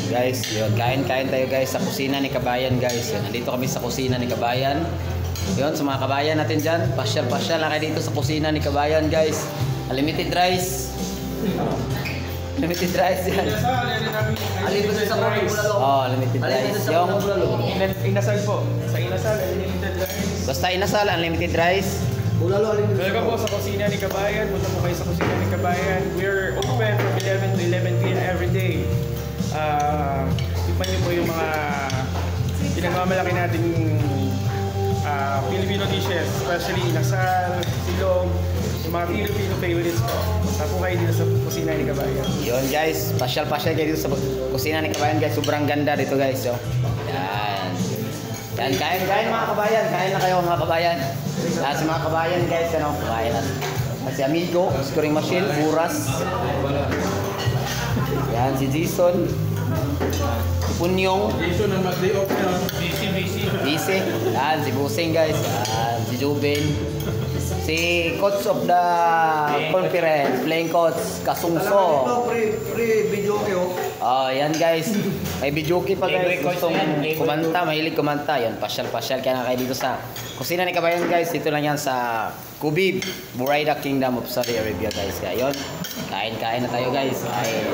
Guys, yun, kain-kain tayo guys sa kusina ni Kabayan guys. Yun, nandito kami sa kusina ni Kabayan. Yun, sa mga kabayan natin dyan, pasyal-pasyal na kayo dito sa kusina ni Kabayan guys. Unlimited rice. Limited rice yan. Unlimited sa bulalo. Oh, limited rice. Yung Inasal po. Sa inasal, unlimited rice. basta inasal, unlimited rice. Bulalo, unlimited. Welcome po sa kusina ni Kabayan. Punta po kayo sa kusina ni Kabayan. We're open from 11 to 11 p.m. every day. Tikman niyo po yung mga pinagmamalaki nating Filipino dishes, especially inasal, silog, yung mga Filipino favorites po. Punta po kayo dito sa kusina ni Kabayan. Yun guys, pasyal-pasyal kayo dito sa kusina ni Kabayan guys. Sobrang ganda dito guys. So, yan. Yan, kain mga kabayan. Kain na kayo mga kabayan. Lahat sa mga kabayan guys, ano, kain na. Si Amigo, scoring machine, Buras. Yan, si Jason. Si Punyong. Jason ang mag-day off na. Busy. Yan, si Busing guys. Yan, si Jubin. Si coach of the conference, playing coach, Kasungso. Free video kayo. Oh, yan guys. May videoke pa guys. Gustong kumanta, mahilig kumanta. Yan, pasyal-pasyal kaya na kayo dito sa kusina ni Kabayan guys. Dito lang yan sa Kubib, Buraida Kingdom of Saudi Arabia guys. Kaya yun, kain-kain na tayo guys. Ay,